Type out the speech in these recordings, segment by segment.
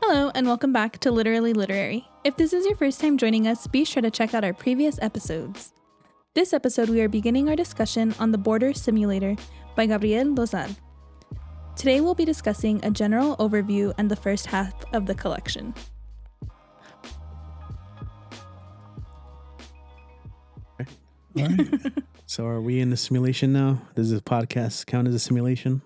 Hello, and welcome back to Literally Literary. If this is your first time joining us, be sure to check out our previous episodes. This episode, we are beginning our discussion on The Border Simulator by Gabriel Dozal. Today, we'll be discussing a general overview and the first half of the collection. All right. So are we in the simulation now? Does this podcast count as a simulation?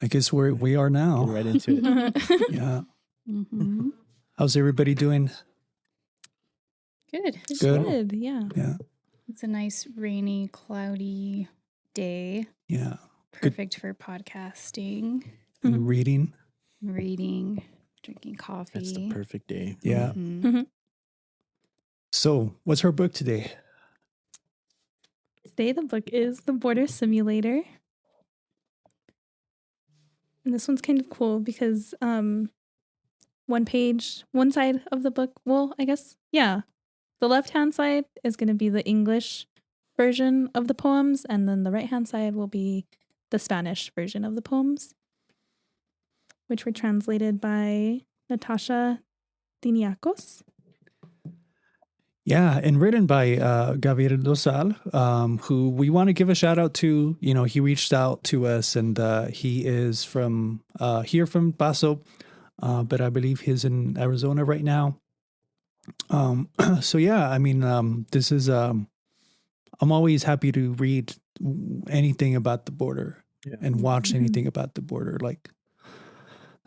I guess we are now. Get right into it. Yeah. Mm-hmm. How's everybody doing? Good. It's Good. good, yeah. Yeah. It's a nice rainy, cloudy day. Yeah. Perfect for podcasting, And reading. reading, drinking coffee. That's the perfect day. Yeah. Mhm. So, what's her book today? Today, the book is The Border Simulator. And this one's kind of cool because one side of the book, the left-hand side is going to be the English version of the poems, and then the right-hand side will be the Spanish version of the poems, which were translated by Natasha Diniakos. Yeah, and written by Gabriel Dozal, who we want to give a shout out to. You know, he reached out to us, and he is from here from Paso, but I believe he's in Arizona right now. So yeah, I mean, this is I'm always happy to read anything about the border and watch anything about the border. Like,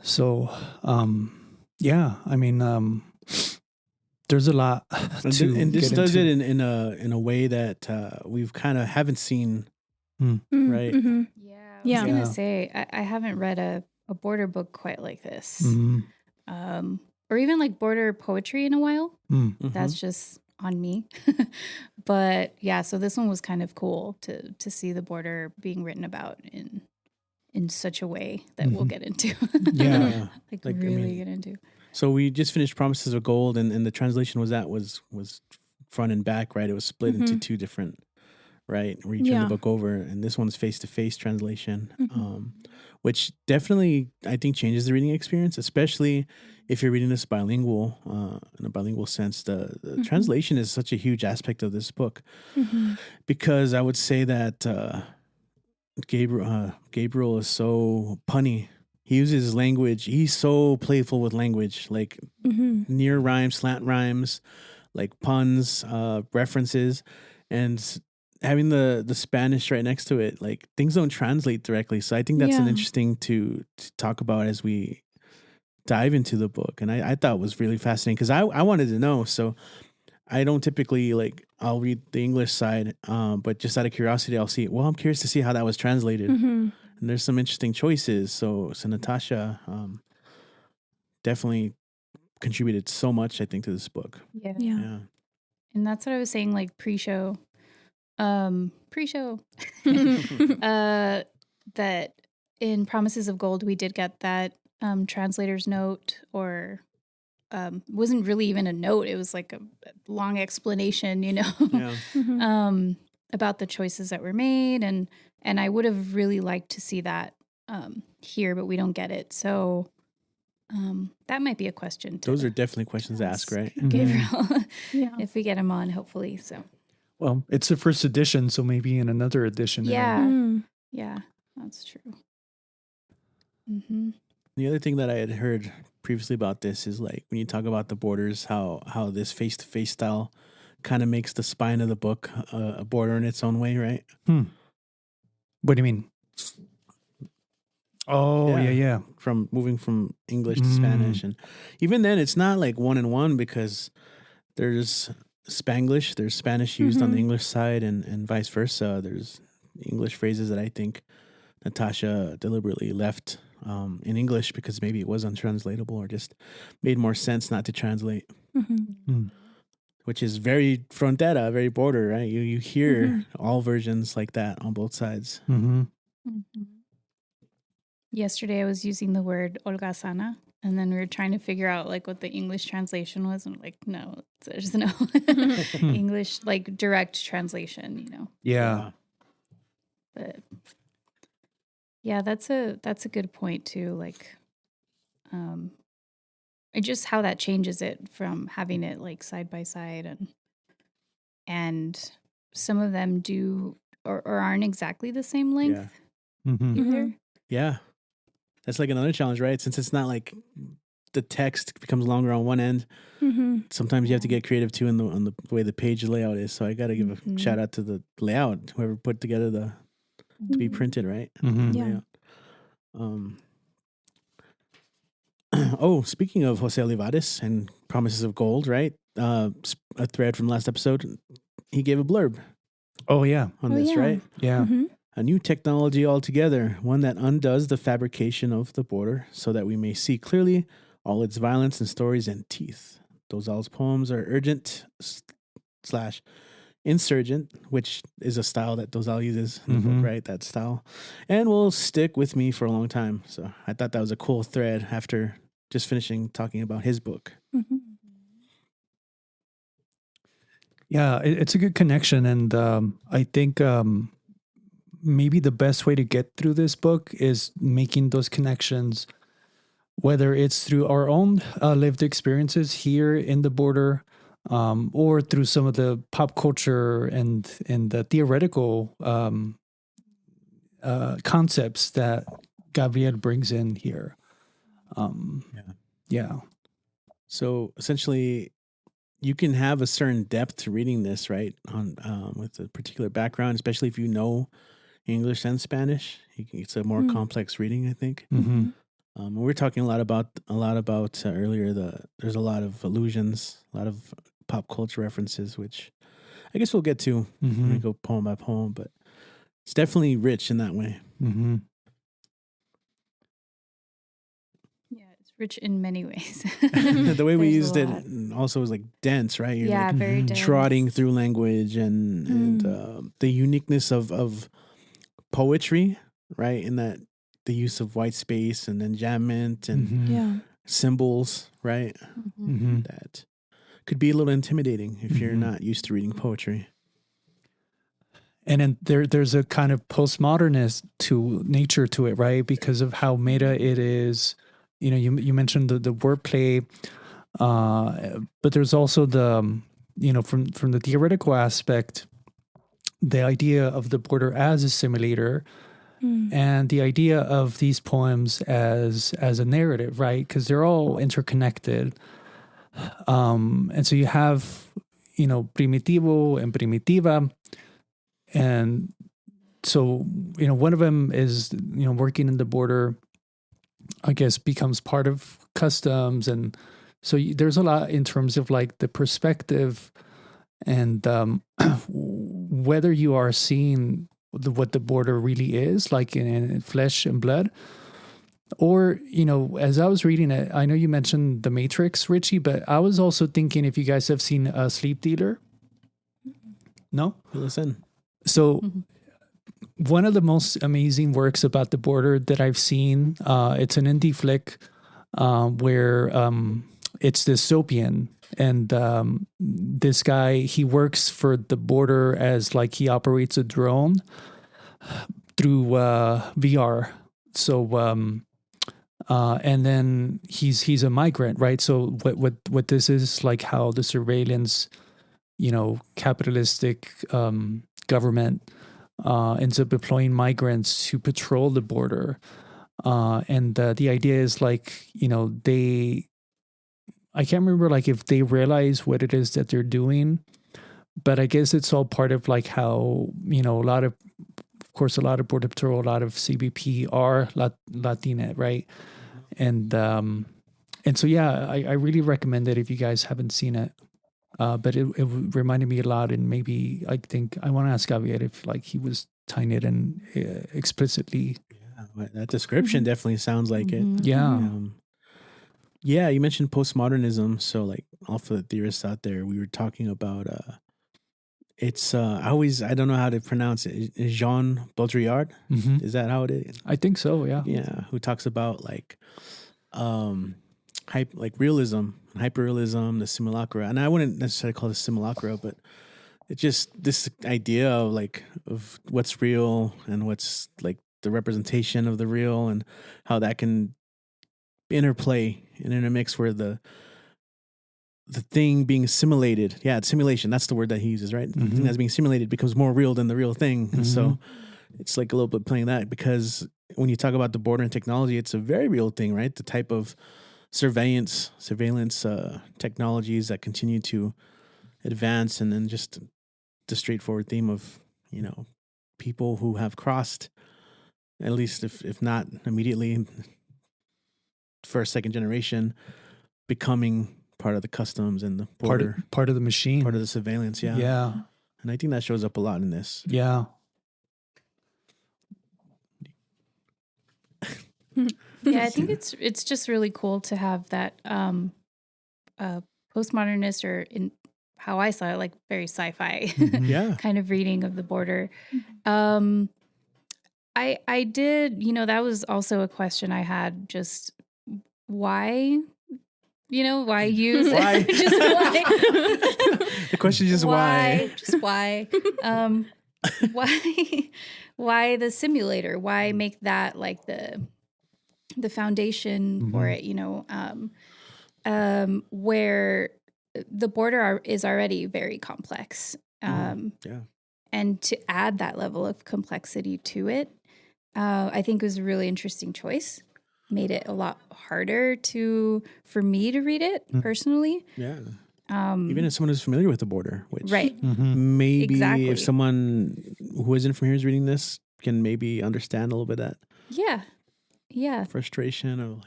so yeah, I mean, there's a lot to and this get does into. it in a way that we've kind of haven't seen. Right. Mm-hmm. Yeah. I was Yeah. going Yeah. to say, I haven't read a border book quite like this. Mhm. Or even like border poetry in a while. Mm. That's just on me. But yeah, so this one was kind of cool to see the border being written about in such a way that we'll get into. Yeah. like Like, I really mean, get into. So we just finished Promises of Gold, and the translation was front and back, right? It was split into two different, right? Where you turn Yeah. the book over, and this one's face-to-face translation, Mhm. which definitely, I think, changes the reading experience, especially if you're reading this bilingual, in a bilingual sense. The translation is such a huge aspect of this book, because I would say that Gabriel is so punny. He uses language. He's so playful with language, like near rhymes, slant rhymes, like puns, references, and having the Spanish right next to it. Like, things don't translate directly. So I think that's an Yeah. interesting to talk about as we dive into the book. And I thought it was really fascinating because I wanted to know. So I don't typically, like, I'll read the English side, but just out of curiosity, I'll see, well, I'm curious to see how that was translated. And there's some interesting choices. So Natasha definitely contributed so much, I think, to this book. Yeah. Yeah. And that's what I was saying, like pre-show, that in Promises of Gold, we did get that translator's note, or wasn't really even a note. It was like a long explanation, Yeah. about the choices that were made. And I would have really liked to see that here, but we don't get it. So that might be a question. Those are definitely questions to ask, right? Gabriel, Yeah. if we get him on, hopefully. So Well, it's the first edition, so maybe in another edition. yeah, yeah, that's true. Mm-hmm. The other thing that I had heard previously about this is, like, when you talk about the borders, how this face-to-face style kind of makes the spine of the book a border in its own way, right? What do you mean? Oh, yeah. From moving from English to Spanish. And even then, it's not like one-on-one, because there's Spanglish, there's Spanish used on the English side, and vice versa. There's English phrases that I think Natasha deliberately left in English because maybe it was untranslatable or just made more sense not to translate. Which is very frontera, very border, right? You hear all versions like that on both sides. Yesterday, I was using the word holgazana, And then we were trying to figure out like what the English translation was, and like, no, there's no English like direct translation, you know. Yeah. But yeah, that's a good point too. Like, and just how that changes it from having it like side by side, and some of them do or aren't exactly the same length either. Yeah. That's like another challenge, right? Since it's not like the text becomes longer on one end, sometimes you have to get creative too on the way the page layout is. So I got to give a shout out to the layout, whoever put together to be printed, right? Yeah. Oh, speaking of Jose Olivares and Promises of Gold, right? A thread from last episode, he gave a blurb. Oh, yeah. On this, right? Yeah. A new technology altogether, one that undoes the fabrication of the border so that we may see clearly all its violence and stories and teeth. Dozal's poems are urgent / insurgent, which is a style that Dozal uses in the book, right? That style. And will stick with me for a long time. So I thought that was a cool thread after just finishing talking about his book. Yeah, it's a good connection. And I think maybe the best way to get through this book is making those connections, whether it's through our own lived experiences here in the border, or through some of the pop culture and the theoretical concepts that Gabriel brings in here. Yeah. So essentially, you can have a certain depth to reading this, right? On with a particular background, especially if you know English and Spanish. It's a more complex reading, I think. We were talking a lot about earlier. There's a lot of allusions, a lot of pop culture references, which I guess we'll get to when we go poem by poem. But it's definitely rich in that way. Yeah, it's rich in many ways. The way we used it also was like dense, right? You're like very dense. trotting through language and the uniqueness of poetry, right? In that the use of white space and enjambment and symbols, right? That could be a little intimidating if you're not used to reading poetry. And then there's a kind of postmodernist to nature to it, right? Because of how meta it is. You know, you mentioned the wordplay, but there's also the, you know, from the theoretical aspect, the idea of the border as a simulator, and the idea of these poems as a narrative, right? Because they're all interconnected. And so you have, you know, primitivo and primitiva. And so, you know, one of them is, you know, working in the border, I guess, becomes part of customs. And so there's a lot in terms of like the perspective and whether you are seeing what the border really is, like in flesh and blood. Or, you know, as I was reading it, I know you mentioned The Matrix, Richie, but I was also thinking if you guys have seen Sleep Dealer. No? Listen. So one of the most amazing works about the border that I've seen, it's an indie flick where it's dystopian. And this guy, he works for the border as like he operates a drone through VR. So, and then he's a migrant, right? So what this is like how the surveillance, you know, capitalistic government ends up deploying migrants to patrol the border. And the idea is like, you know, I can't remember like if they realize what it is that they're doing, but I guess it's all part of like how, you know, a lot of Border Patrol, a lot of CBP are Latina, right? And so, yeah, I really recommend it if you guys haven't seen it. But it reminded me a lot, and maybe I think I want to ask Javier if like he was tying it in explicitly. Yeah, that description definitely sounds like it. Yeah. Yeah, you mentioned postmodernism. So like all for the theorists out there, we were talking about it's I don't know how to pronounce it. Jean Baudrillard. Is that how it is? I think so, yeah. Yeah, who talks about like realism, hyperrealism, the simulacra, and I wouldn't necessarily call it simulacra, but it's just this idea of what's real and what's like the representation of the real, and how that can interplay and intermix where the thing being simulated, it's simulation. That's the word that he uses, right? The thing that's being simulated becomes more real than the real thing, and so it's like a little bit playing that, because when you talk about the border and technology, it's a very real thing, right? The type of surveillance technologies that continue to advance, and then just the straightforward theme of, people who have crossed, at least if not immediately, first, second generation, becoming part of the customs and the border, part of the machine, part of the surveillance. Yeah. And I think that shows up a lot in this. Yeah. Yeah, I think it's just really cool to have that postmodernist, or in how I saw it, like very sci-fi kind of reading of the border. I did, that was also a question I had, just why, why use Why? just why? The question is just why? Just why? Why the simulator? Why make that like the foundation for it, where the border is already very complex. And to add that level of complexity to it, I think was a really interesting choice. Made it a lot harder for me to read it personally. Yeah. Even as someone who's familiar with the border, which maybe if someone who isn't from here is reading this, can maybe understand a little bit of that. Yeah. Frustration of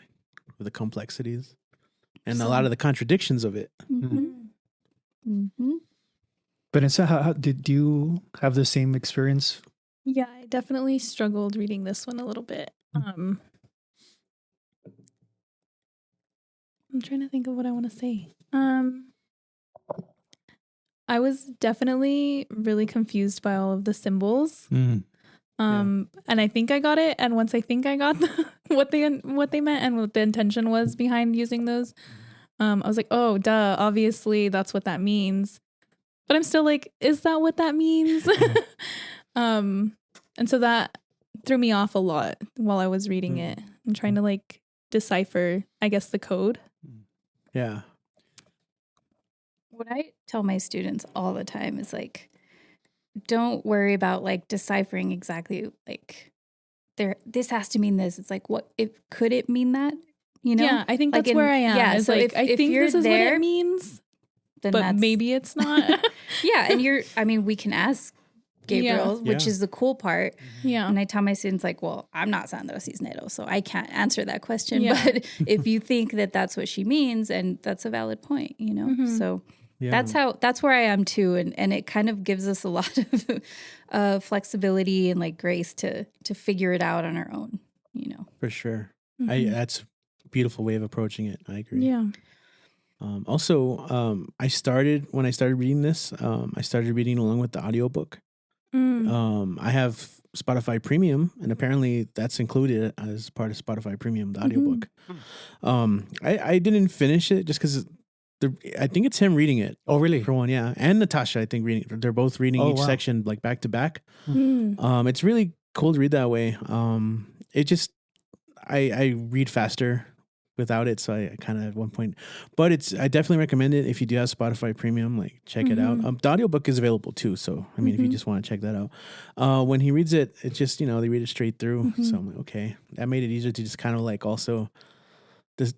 the complexities and a lot of the contradictions of it. But how did you have the same experience? Yeah, I definitely struggled reading this one a little bit. I'm trying to think of what I want to say. I was definitely really confused by all of the symbols. And I think I got it. And once I think I got what they meant and what the intention was behind using those, I was like, oh, duh, obviously that's what that means. But I'm still like, is that what that means? And so that threw me off a lot while I was reading it and trying to like decipher, I guess, the code. Yeah. What I tell my students all the time is like, don't worry about like deciphering exactly like this has to mean this. It's like, could it mean that? Yeah, I think that's where I am. Yeah, so like, I think this is what it means, then but maybe it's not. Yeah, and we can ask Gabriel, which is the cool part. Yeah. And I tell my students like, well, I'm not Sandra Cisneros, so I can't answer that question. But if you think that that's what she means, and that's a valid point, so that's where I am too. And it kind of gives us a lot of flexibility and like grace to figure it out on our own, For sure. That's a beautiful way of approaching it. I agree. Yeah. Also, when I started reading this, I started reading along with the audiobook. I have Spotify Premium, and apparently that's included as part of Spotify Premium, the audiobook. I didn't finish it just because I think it's him reading it. Oh, really? For one, yeah. And Natasha, I think, reading it. They're both reading each section like back to back. It's really cool to read that way. It just, I read faster without it, so I kind of at one point, but I definitely recommend it if you do have Spotify Premium. Like, check it out. The audiobook is available too, so I mean, if you just want to check that out, when he reads it, it's just they read it straight through. So I'm like, okay, that made it easier to just kind of like also.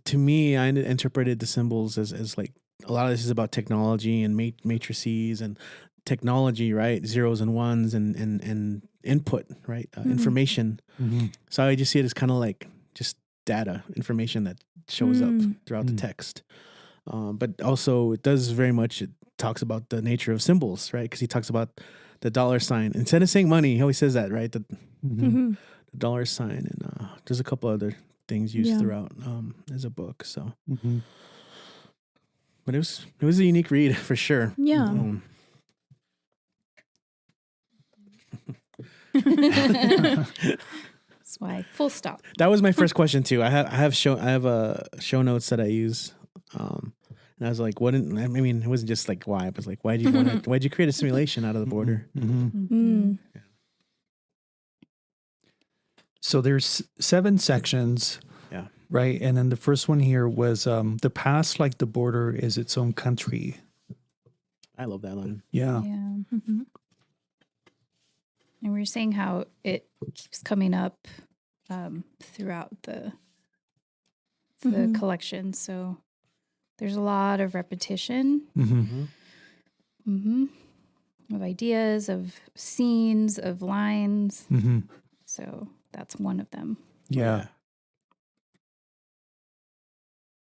To me, I interpreted the symbols as like a lot of this is about technology and matrices and technology, right? Zeros and ones and input, right? Information. So I just see it as kind of like just data, information that shows up throughout the text. But also it talks about the nature of symbols, right? Because he talks about the dollar sign. Instead of saying money, he always says that, right? The dollar sign. And there's a couple other things used throughout as a book. So, but it was a unique read for sure. Yeah. That's why full stop. That was my first question too. I have show notes that I use, and I was like, "What?" I mean, it wasn't just like why, but like, why'd you create a simulation out of the border? Mm. So there's 7 sections. Yeah. Right. And then the first one here was the past, like the border, is its own country. I love that line. Yeah. Mm-hmm. And we were saying how it keeps coming up throughout the collection. So there's a lot of repetition of ideas, of scenes, of lines. So that's one of them. Yeah.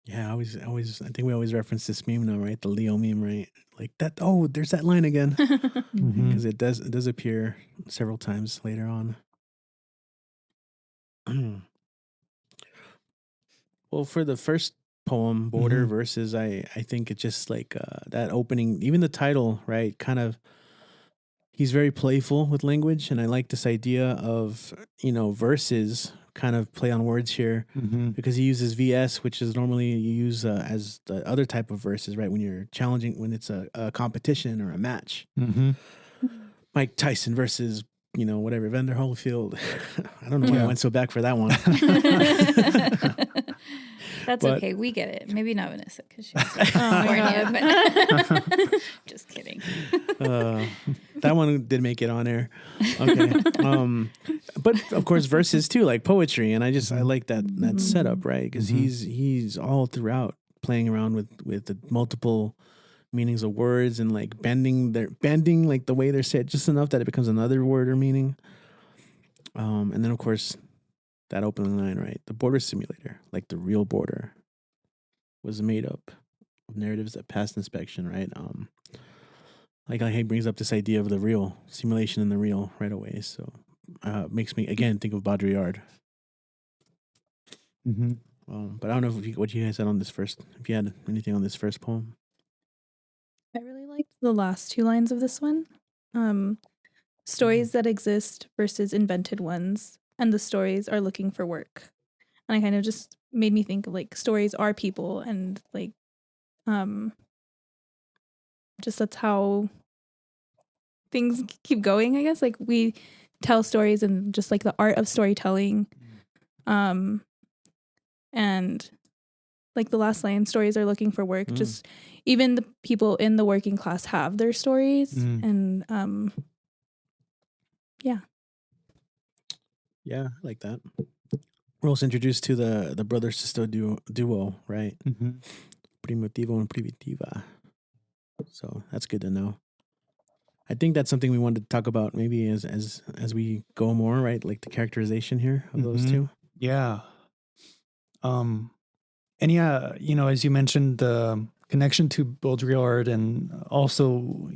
Yeah, I think we always reference this meme now, right? The Leo meme, right? Like that. Oh, there's that line again, because it does appear several times later on. Well, for the first poem, Border Verses, I think it's just like that opening, even the title, right? Kind of, he's very playful with language, and I like this idea of verses. Kind of play on words here because he uses VS, which is normally you use as the other type of verses, right? When you're challenging, when it's a competition or a match. Mike Tyson versus, whatever, Vander Holyfield. I don't know why I went so back for that one. That's okay. We get it. Maybe not Vanessa because she's California, but just kidding. That one did make it on air. Okay. But of course verses too, like poetry. And I like that setup, right? Because he's all throughout playing around with the multiple meanings of words and like bending like the way they're said just enough that it becomes another word or meaning. And then of course that opening line, right? The border simulator, like the real border, was made up of narratives that passed inspection, right? Like he brings up this idea of the real simulation and the real right away. So makes me again think of Baudrillard. But I don't know what you guys had on this first. If you had anything on this first poem. I really liked the last 2 lines of this one. Stories that exist versus invented ones, and the stories are looking for work. And I kind of just made me think of like stories are people, and like just that's how things keep going, I guess. Like we tell stories and just like the art of storytelling. And like the last line, stories are looking for work. Just even the people in the working class have their stories. And Yeah, I like that. We're also introduced to the brother-sister duo, right? Primitivo and Primitiva. So that's good to know. I think that's something we wanted to talk about maybe as we go more, right? Like the characterization here of those two. Yeah. And yeah, as you mentioned, the connection to Baudrillard, and also,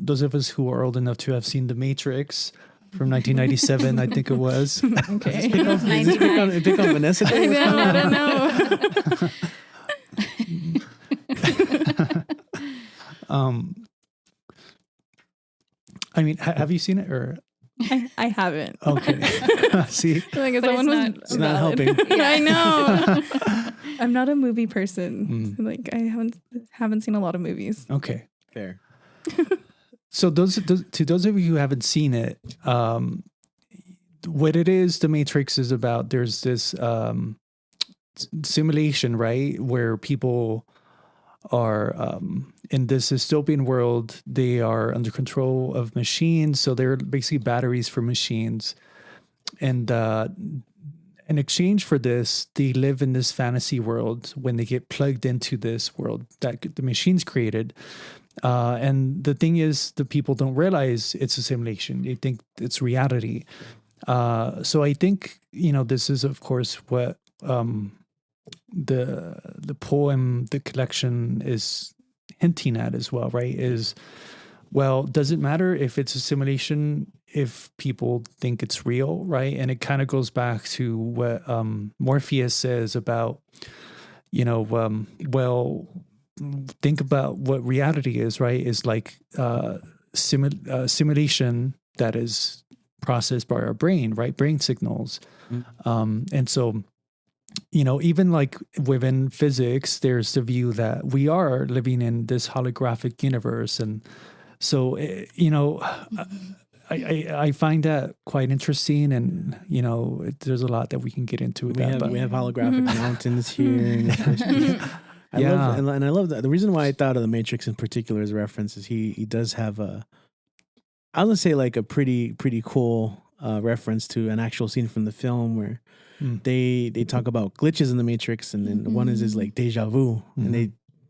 those of us who are old enough to have seen The Matrix from 1997, I think it was. okay. Pick on Vanessa. I don't know. I mean, have you seen it or? I haven't. Okay. See, Like But someone was It's not helping. I know. I'm not a movie person. Like I haven't seen a lot of movies. Okay. Fair. So to those of you who haven't seen it, what it is, The Matrix is about. There's this simulation, right, where people are in this dystopian world. They are under control of machines, so they're basically batteries for machines. And in exchange for this, they live in this fantasy world when they get plugged into this world that the machines created. And the thing is, the people don't realize it's a simulation. They think it's reality. So I think, this is, of course, what the poem, the collection is hinting at as well, right? Is, well, does it matter if it's a simulation if people think it's real, right? And it kind of goes back to what Morpheus says about, well, think about what reality is, right? Is like simulation that is processed by our brain, right? Brain signals. And so, even like within physics, there's the view that we are living in this holographic universe. And so, I find that quite interesting, and there's a lot that we can get into with that. We have holographic mountains here. I love that. The reason why I thought of the Matrix in particular as a reference is he does have I would say like a pretty cool reference to an actual scene from the film where they talk about glitches in the Matrix, and then one is like deja vu, and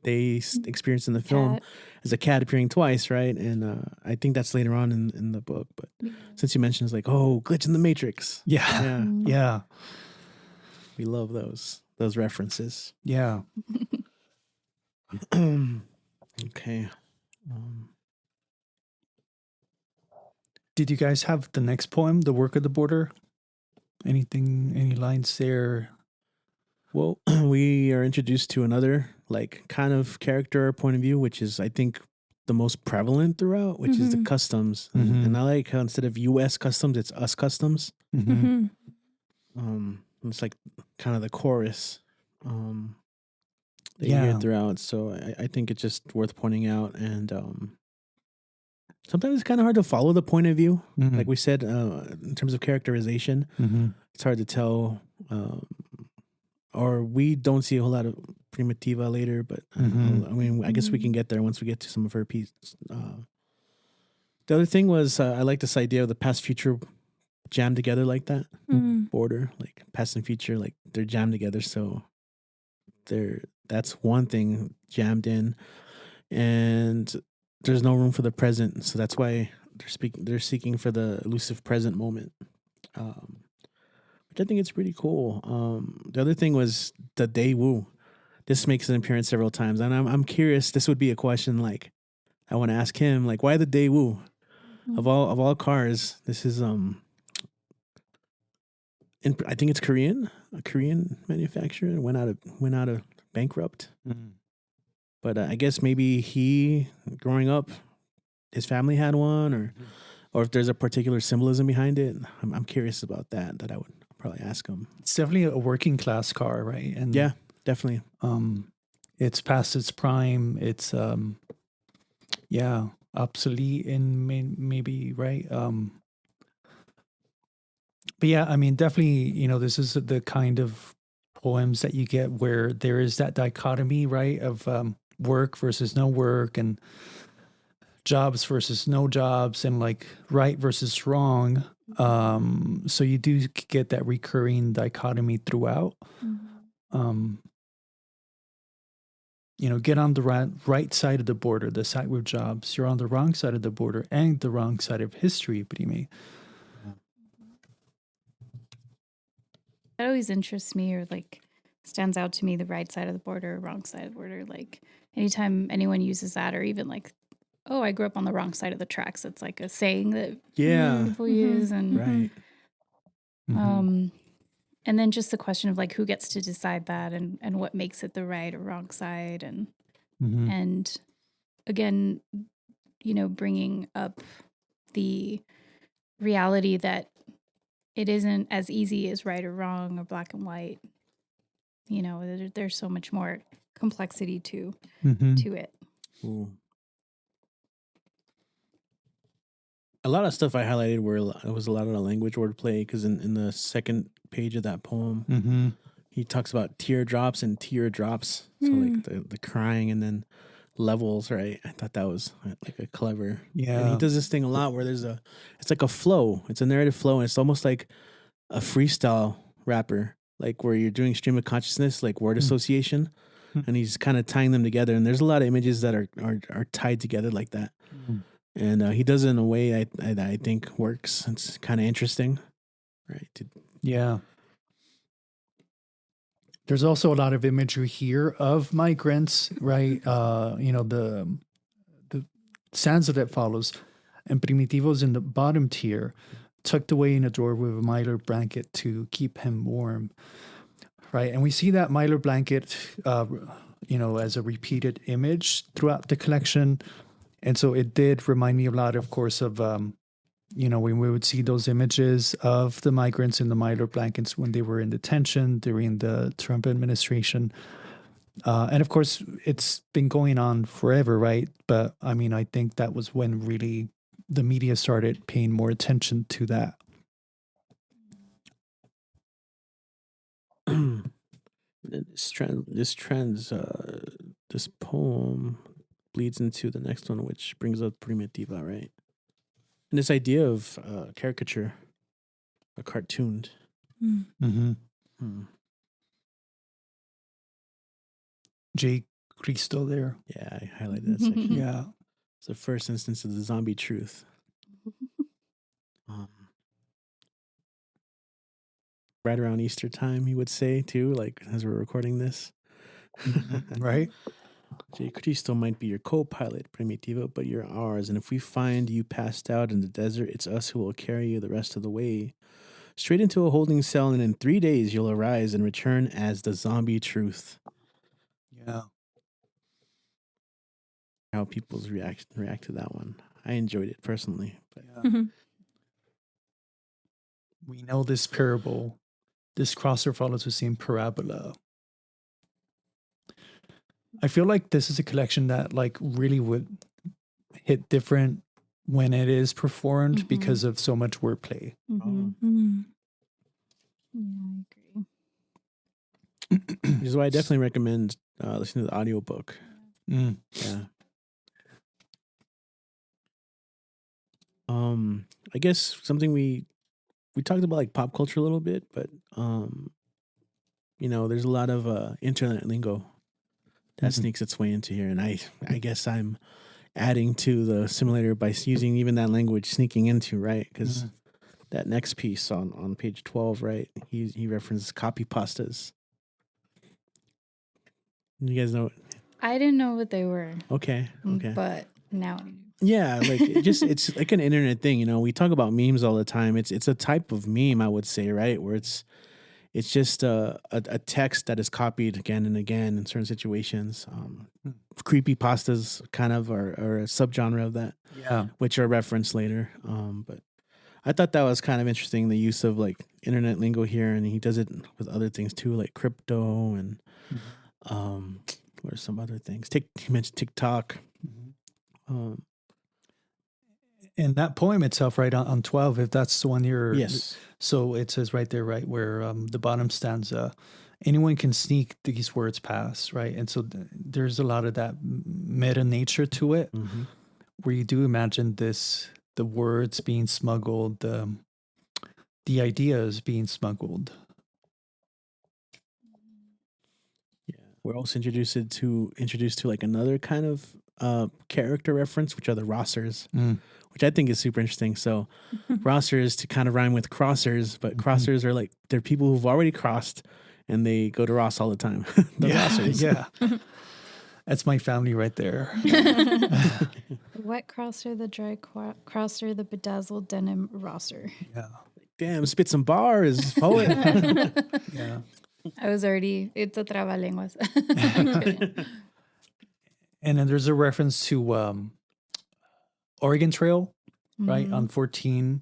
they experience in the film as a cat appearing twice, right? And I think that's later on in the book. But since you mentioned, it's like, oh, glitch in the Matrix. Yeah. We love those references. Yeah. Okay. Did you guys have the next poem, The Work of the Border? Any lines there? Well, we are introduced to another like kind of character or point of view, which is I think the most prevalent throughout, which is the customs. And I like how instead of U.S. customs, it's us customs. It's like kind of the chorus that you hear throughout. So I think it's just worth pointing out. And sometimes it's kind of hard to follow the point of view. Like we said, in terms of characterization, it's hard to tell. Or we don't see a whole lot of Primitiva later, but I mean, I guess we can get there once we get to some of her pieces. The other thing was I like this idea of the past future jammed together like that. Border, like past and future, like they're jammed together. So that's one thing jammed in, and there's no room for the present. So that's why they're seeking for the elusive present moment. Which I think it's pretty cool. The other thing was the Day Woo. This makes an appearance several times, and I'm curious. This would be a question like I want to ask him, like, why the Day Woo? Of all cars, this is I think it's Korean, a Korean manufacturer. It went out of bankrupt. But I guess maybe he, growing up, his family had one, or if there's a particular symbolism behind it. I'm curious about that I would probably ask him. It's definitely a working class car, right? And yeah, definitely. It's past its prime. It's obsolete in maybe, right? But yeah, I mean, definitely, this is the kind of poems that you get where there is that dichotomy, right, of work versus no work, and jobs versus no jobs, and like right versus wrong. So you do get that recurring dichotomy throughout. Get on the right side of the border, the side with jobs. You're on the wrong side of the border and the wrong side of history, Primi. That always interests me, or like stands out to me, the right side of the border, wrong side of the border. Like anytime anyone uses that, or even like, oh, I grew up on the wrong side of the tracks. It's like a saying that people use. And right. And then just the question of like who gets to decide that, and what makes it the right or wrong side. And again, bringing up the reality that it isn't as easy as right or wrong or black and white. There's so much more complexity to it. Ooh. A lot of stuff I highlighted it was a lot of the language wordplay, because in the second page of that poem, he talks about teardrops and teardrops. So like the crying and then levels, right? I thought that was like a clever. Yeah. And he does this thing a lot where it's like a flow. It's a narrative flow, and it's almost like a freestyle rapper, like where you're doing stream of consciousness, like word association, and he's kind of tying them together. And there's a lot of images that are tied together like that. And he does it in a way I think works. It's kind of interesting, right? Yeah. There's also a lot of imagery here of migrants, right? The stanza that follows, and Primitivo's in the bottom tier, tucked away in a drawer with a Mylar blanket to keep him warm, right? And we see that Mylar blanket, as a repeated image throughout the collection. And so it did remind me a lot, of course, of when we would see those images of the migrants in the Mylar blankets when they were in detention during the Trump administration. And of course, it's been going on forever, right? But I mean, I think that was when really the media started paying more attention to that. This poem bleeds into the next one, which brings up Primitiva, right? And this idea of caricature, a cartooned. Mm-hmm. J. Cristo there. Yeah, I highlighted that section. Yeah. It's the first instance of the zombie truth. Right around Easter time, you would say, too, like as we're recording this. Right? J. Cristo might be your co-pilot, Primitiva, but you're ours. And if we find you passed out in the desert, it's us who will carry you the rest of the way. Straight into a holding cell, and in 3 days, you'll arise and return as the zombie truth. Yeah. How people's react to that one. I enjoyed it personally. But. Yeah. We know this parable. This crosser follows the same parabola. I feel like this is a collection that like really would hit different when it is performed because of so much wordplay. Yeah, I agree. Which is why I definitely recommend listening to the audiobook. Yeah. I guess something we talked about like pop culture a little bit, but there's a lot of internet lingo that sneaks its way into here, and I guess I'm adding to the simulator by using even that language sneaking into, right? Because that next piece on page 12, right? He references copy pastas. You guys know? I didn't know what they were. Okay. But now I do. Yeah, like it's like an internet thing, we talk about memes all the time. It's a type of meme, I would say, right? Where it's just a text that is copied again and again in certain situations. Creepy pastas kind of are a subgenre of that. Yeah. Which are referenced later. But I thought that was kind of interesting, the use of like internet lingo here, and he does it with other things too, like crypto and what are some other things? He mentioned TikTok. And that poem itself, right, on 12, if that's the one you're... Yes. So it says right there, right, where the bottom stanza, anyone can sneak these words past, right? And so there's a lot of that meta nature to it, where you do imagine the words being smuggled, the ideas being smuggled. Yeah. We're also introduced to like another kind of character reference, which are the Rossers. Which I think is super interesting. So Rossers to kind of rhyme with crossers, but crossers are like, they're people who've already crossed and they go to Ross all the time. Rossers. Yeah. That's my family right there. The wet crosser, the dry crosser, the bedazzled denim rosser. Yeah. Damn, spit some bars, poet. Yeah. I was already, it's a trabalenguas. And then there's a reference to Oregon Trail, right? On 14.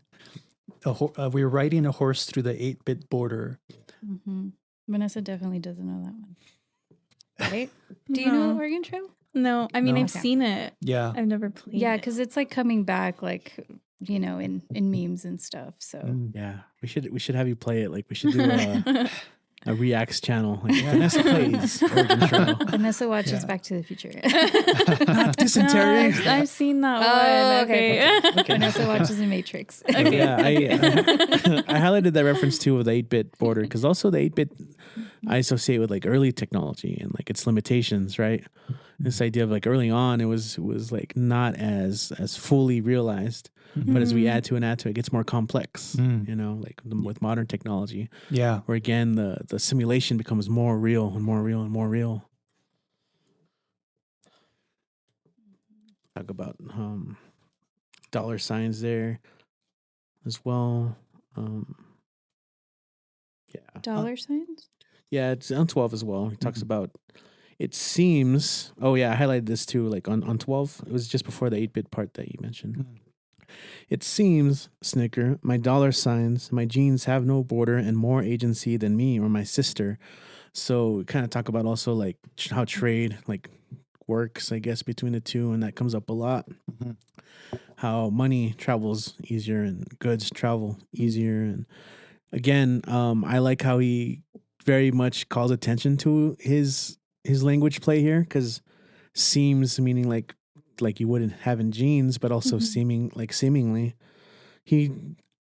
We were riding a horse through the 8-bit border. Vanessa definitely doesn't know that one. Right? Do you know Oregon Trail? No, I mean, No? I've seen it. Yeah. I've never played Yeah, it. because it's like coming back, like, in memes and stuff. So Yeah, we should have you play it. Like we should do a Reacts channel. Like Vanessa plays Oregon Trail. Vanessa watches Back to the Future. Dysentery. No, I've seen that Oh, one. okay. Okay. Vanessa watches The Matrix. Okay. Yeah, I highlighted that reference too with the 8-bit border, because also the 8-bit I associate with like early technology and like its limitations, right? This idea of like early on it was like not as fully realized, but as we add to it, it gets more complex. Like with modern technology. Yeah. Where again the simulation becomes more real and more real and more real. Talk about dollar signs there as well. Dollar signs? Yeah, it's on 12 as well. He talks about, it seems, I highlighted this too, like on 12, it was just before the 8-bit part that you mentioned. It seems, snicker, my dollar signs, my genes have no border and more agency than me or my sister. So we kind of talk about also like how trade like works, I guess, between the two, and that comes up a lot. Mhm. How money travels easier and goods travel easier. And again, I like how he very much calls attention to his language play here, because seems meaning like you wouldn't have in genes, but also seemingly. He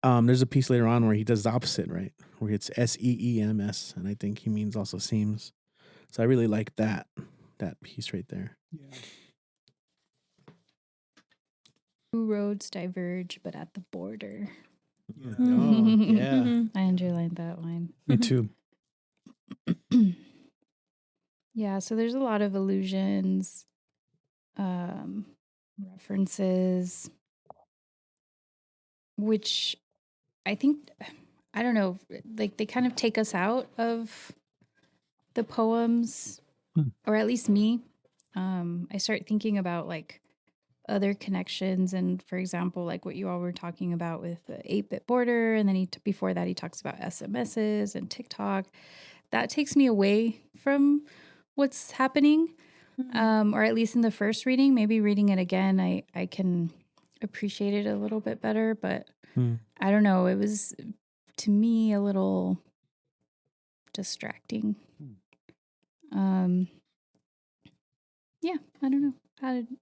there's a piece later on where he does the opposite, right? Where it's SEEMS, and I think he means also seems. So I really like that piece right there. Yeah. Two roads diverge, but at the border. Oh, yeah. I underlined that line. Me too. Yeah, so there's a lot of allusions, references, which I think, I don't know, like they kind of take us out of the poems, or at least me. I start thinking about like other connections, and for example, like what you all were talking about with the 8-bit border, and then before that he talks about SMSs and TikTok. That takes me away from what's happening, or at least in the first reading. Maybe reading it again, I can appreciate it a little bit better, but I don't know, it was to me a little distracting. Yeah, I don't know.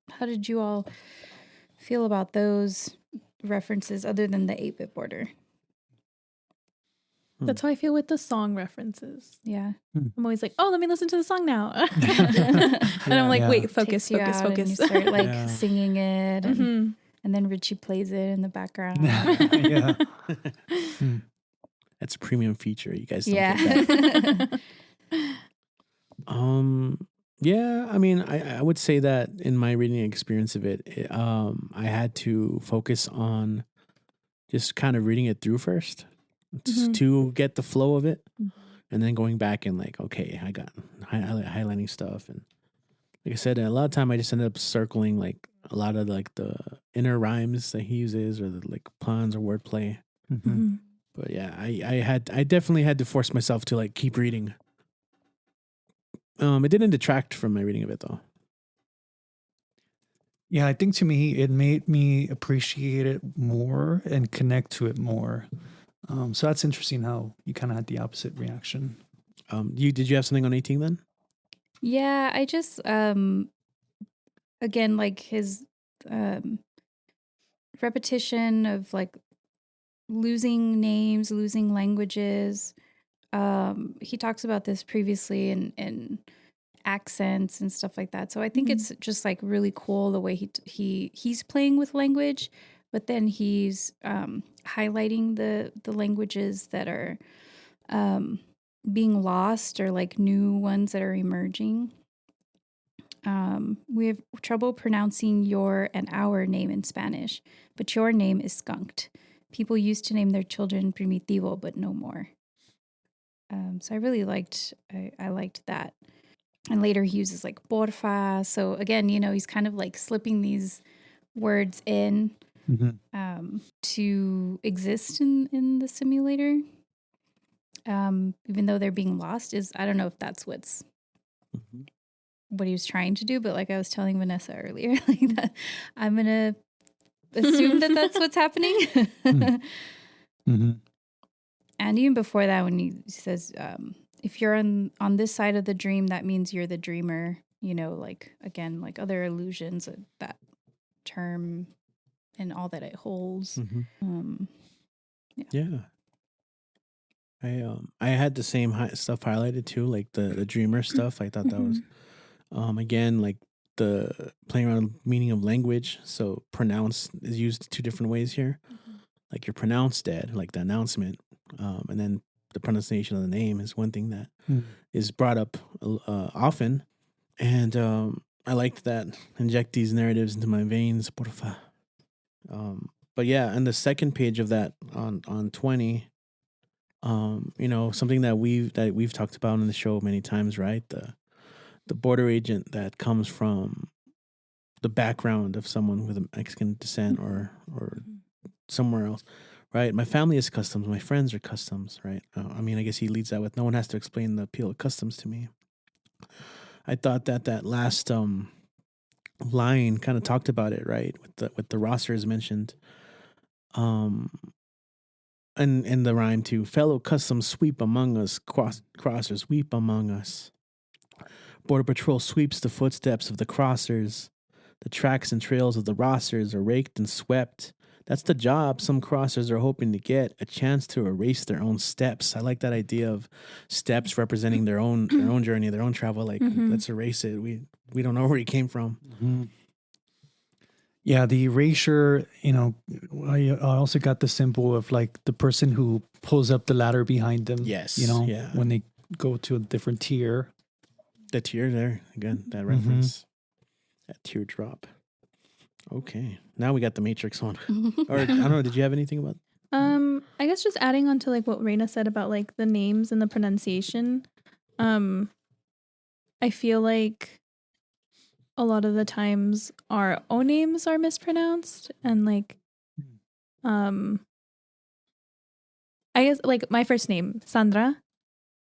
How did you all feel about those references other than the 8-bit border? That's how I feel with the song references. Yeah. I'm always like, oh, let me listen to the song now. And I'm like, wait, focus, Takes you focus, out and focus. you start like Yeah. singing it, and then Richie plays it in the background. Yeah. That's a premium feature. You guys don't get that. Yeah. Yeah, I mean, I would say that in my reading experience of it, I had to focus on just kind of reading it through first to get the flow of it, and then going back and like, okay, I got highlighting stuff, and like I said, a lot of time I just ended up circling like a lot of like the inner rhymes that he uses, or the like puns or wordplay. But yeah, I definitely had to force myself to like keep reading. It didn't detract from my reading of it though. Yeah, I think to me, it made me appreciate it more and connect to it more. So that's interesting how you kind of had the opposite reaction. Did you have something on 18 then? Yeah, I just again, like his repetition of like losing names, losing languages. He talks about this previously in accents and stuff like that. So I think it's just like really cool the way he's playing with language, but then he's highlighting the languages that are being lost, or like new ones that are emerging. We have trouble pronouncing your and our name in Spanish, but your name is skunked. People used to name their children Primitivo, but no more. So I really liked that. And later he uses like porfa. So again, he's kind of like slipping these words in to exist in the simulator. Even though they're being lost, I don't know if that's what he was trying to do, but like I was telling Vanessa earlier, like that I'm gonna assume that that's what's happening. And even before that, when he says, if you're on this side of the dream, that means you're the dreamer, like again, like other illusions of that term and all that it holds. Yeah. I had the same stuff highlighted too, like the dreamer stuff. I thought that was again like the playing around with meaning of language. So pronounce is used two different ways here. Like you're pronounced dead, like the announcement, and then the pronunciation of the name is one thing that is brought up often. And I liked that. Inject these narratives into my veins, porfa. But yeah, and the second page of that on 20, something that we've talked about in the show many times, right? The border agent that comes from the background of someone with a Mexican descent or somewhere else, right? My family is customs. My friends are customs, right? I mean, I guess he leads that with no one has to explain the appeal of customs to me. I thought that last line kind of talked about it, right? With the rosters mentioned, and in the rhyme too. Fellow customs sweep among us, crossers weep among us. Border Patrol sweeps the footsteps of the crossers. The tracks and trails of the rosters are raked and swept. That's the job some crossers are hoping to get, a chance to erase their own steps. I like that idea of steps representing their own journey, their own travel. Like, let's erase it. We don't know where he came from. Mm-hmm. Yeah, the erasure, I also got the symbol of like the person who pulls up the ladder behind them. Yes. When they go to a different tier. The tear there, again, that reference, that teardrop. Okay, now we got the Matrix one. Or I don't know. Did you have anything about? I guess just adding on to like what Reina said about like the names and the pronunciation. I feel like a lot of the times our own names are mispronounced, and like, I guess like my first name, Sandra.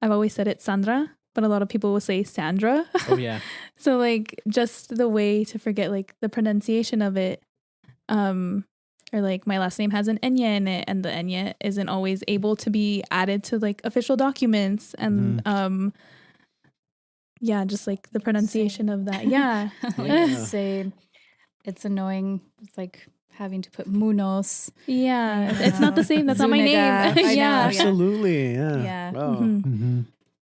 I've always said it Sandra, but a lot of people will say Sandra. Oh yeah. So like just the way to forget like the pronunciation of it, or like my last name has an Enya in it, and the Enya isn't always able to be added to like official documents, and yeah, just like the pronunciation of that. Yeah. Say it's annoying. It's like having to put Munoz. Yeah, it's not the same. That's not my name. Zuniga. Yeah, Absolutely. Yeah. Yeah. Wow. Mm-hmm.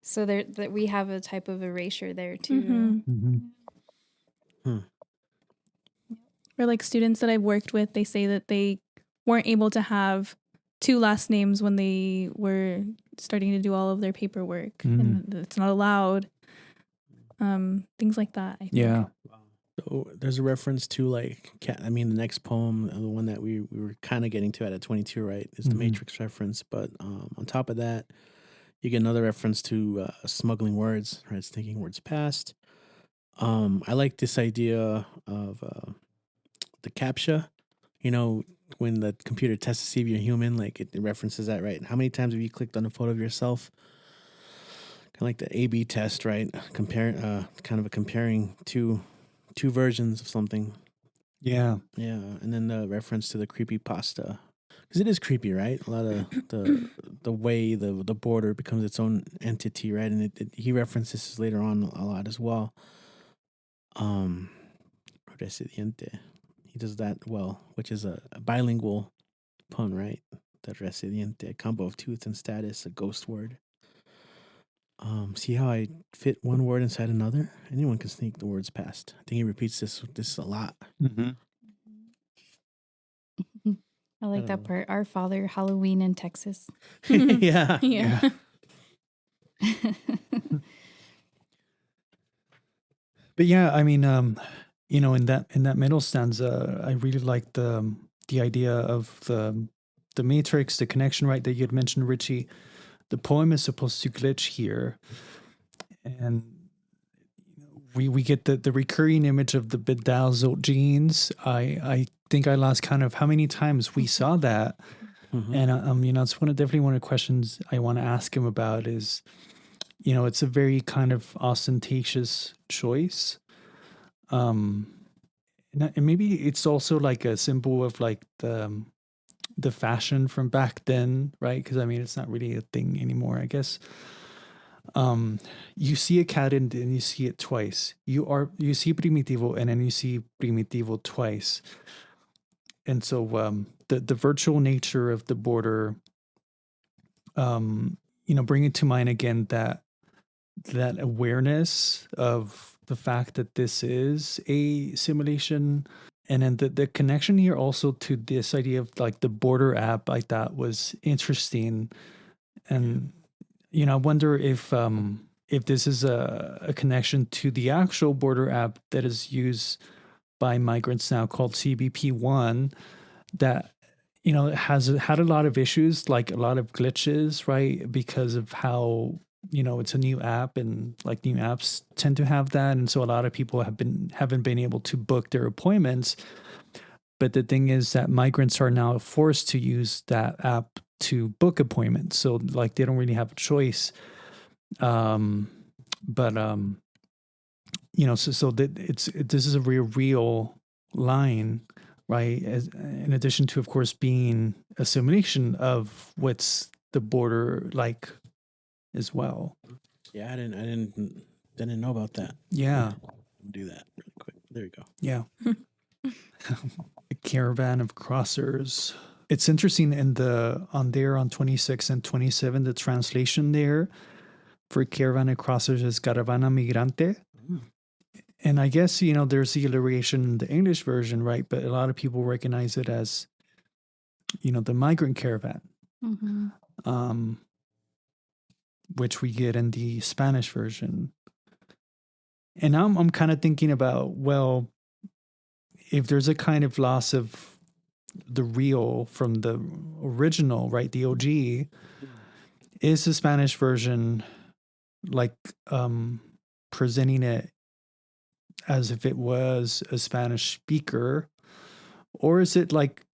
So that we have a type of erasure there too. Or like students that I've worked with, they say that they weren't able to have two last names when they were starting to do all of their paperwork, and it's not allowed. Things like that. I think. Yeah. So there's a reference to like, the next poem, the one that we were kind of getting to at 22, right, is the Matrix reference. But on top of that, you get another reference to smuggling words, right? It's thinking words past. I like this idea of the CAPTCHA. When the computer tests to see if you're human, like it references that, right? How many times have you clicked on a photo of yourself? Kind of like the A/B test, right? Comparing two versions of something. Yeah. Yeah, and then the reference to the creepypasta. Because it is creepy, right? A lot of the way the border becomes its own entity, right? And he references this later on a lot as well. Residente. He does that well, which is a bilingual pun, right? The residente, combo of tooth and status, a ghost word. See how I fit one word inside another? Anyone can sneak the words past. I think he repeats this a lot. I like that part. Our Father, Halloween in Texas. Yeah. But yeah, I mean, in that middle stanza, I really like the idea of the matrix, the connection, right, that you had mentioned, Richie. The poem is supposed to glitch here, and we get the recurring image of the bedazzled jeans. I think I lost count of how many times we saw that, and it's definitely one of the questions I want to ask him about is, it's a very kind of ostentatious choice. And maybe it's also like a symbol of like the fashion from back then, right? Because it's not really a thing anymore, I guess. You see a cat and you see it twice. You see Primitivo and then you see Primitivo twice. And so the virtual nature of the border, bring it to mind again that awareness of the fact that this is a simulation. And then the connection here also to this idea of like the border app I thought was interesting. And, I wonder if this is a connection to the actual border app that is used by migrants now called CBP1 that, has had a lot of issues, like a lot of glitches, right? Because of how it's a new app, and like new apps tend to have that. And so a lot of people haven't been able to book their appointments. But the thing is that migrants are now forced to use that app to book appointments. So like they don't really have a choice. But so that this is a real line, right? In addition to, of course, being a simulation of what's the border like as well. Yeah, I didn't know about that. Yeah. Do that really quick. There you go. Yeah. A caravan of crossers. It's interesting on 26 and 27, the translation there for caravan of crossers is caravana migrante. And I guess, there's the alliteration in the English version, right? But a lot of people recognize it as, the migrant caravan, which we get in the Spanish version. And I'm kind of thinking about, well, if there's a kind of loss of the real from the original, right? The OG, is the Spanish version like presenting it as if it was a Spanish speaker, or is it like,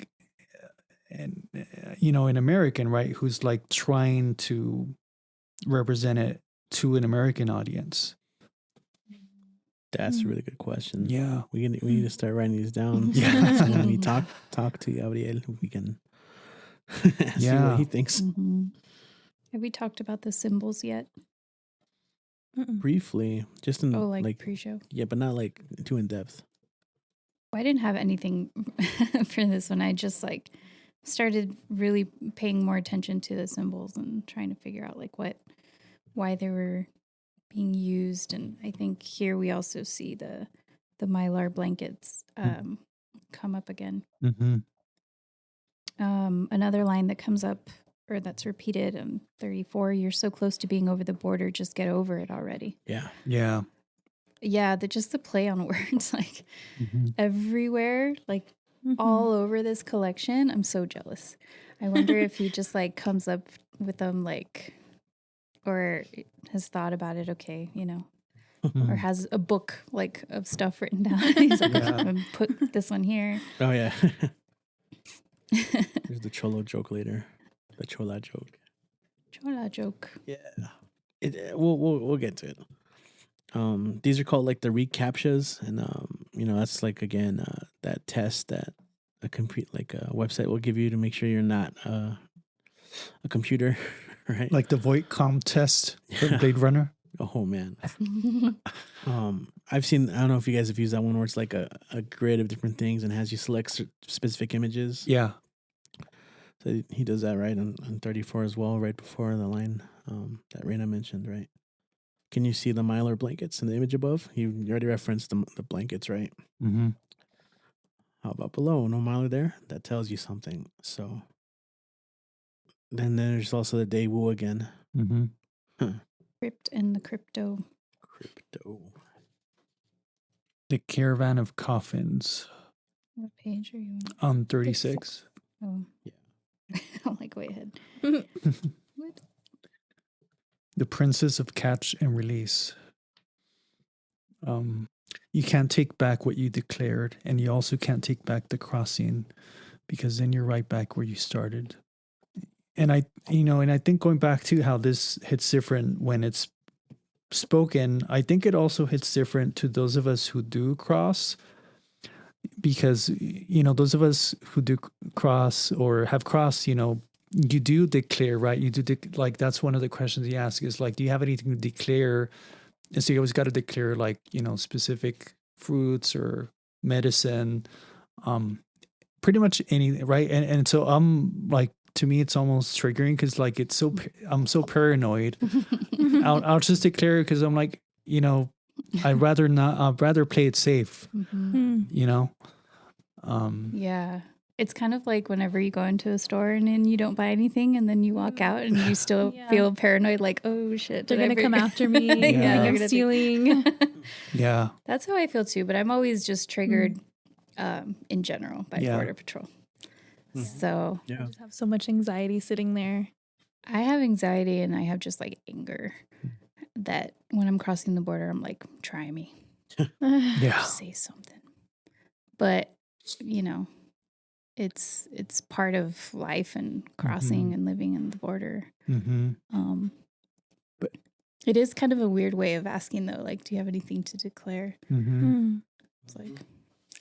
an American, right, who's like trying to represent it to an American audience? That's a really good question. Yeah, we need to start writing these down. Yeah. So when we talk to Gabriel, we can see what he thinks. Have we talked about the symbols yet? Briefly, just in like pre-show. Yeah, but not like too in depth. Well, I didn't have anything for this one. I just like started really paying more attention to the symbols and trying to figure out like why they were being used. And I think here we also see the mylar blankets come up again. Another line that comes up, or that's repeated in 34, you're so close to being over the border, just get over it already. Yeah. Just the play on words, like everywhere, like all over this collection. I'm so jealous. I wonder if he just like comes up with them, like, or has thought about it. Okay, or has a book like of stuff written down. He's like, I'm gonna put this one here. Oh yeah. There's the Cholo joke later. The Chola joke. Chola joke. Yeah. We'll get to it. These are called like the recaptchas, and that's like again that test that a website will give you to make sure you're not a computer, right? Like the Voight-Comp test for Blade Runner. Oh man. I've seen, I don't know if you guys have used that one where it's like a grid of different things and has you select specific images. Yeah. So he does that right on 34 as well, right before the line that Reina mentioned, right? Can you see the mylar blankets in the image above? You already referenced the blankets, right? Mm-hmm. How about below? No mylar there? That tells you something. So then there's also the Daewoo again. Crypt and the crypto. The caravan of coffins. What page are you on? 36. Oh. Yeah. I'm like, way ahead. What? The Princess of Catch and Release. You can't take back what you declared, and you also can't take back the crossing, because then you're right back where you started. And I think going back to how this hits different when it's spoken, I think it also hits different to those of us who do cross, because, those of us who do cross or have crossed, you do declare, right? You do like, that's one of the questions you ask is like, do you have anything to declare? And so you always got to declare like, specific fruits or medicine, pretty much anything, right? And so I'm like, to me, it's almost triggering because like I'm so paranoid. I'll just declare because I'm like, I'd rather not. I'd rather play it safe. Yeah, it's kind of like whenever you go into a store and then you don't buy anything, and then you walk out and you still feel paranoid, like, oh shit, they're gonna come after me. I'm stealing. Yeah, that's how I feel too. But I'm always just triggered in general by Border Patrol. So I just have so much anxiety sitting there. I have anxiety and I have just like anger. that when I'm crossing the border, I'm like, try me. Yeah. Just say something. But, you know, it's part of life and crossing and living in the border. Mm-hmm. But it is kind of a weird way of asking, though. Like, do you have anything to declare? Mm-hmm. It's like,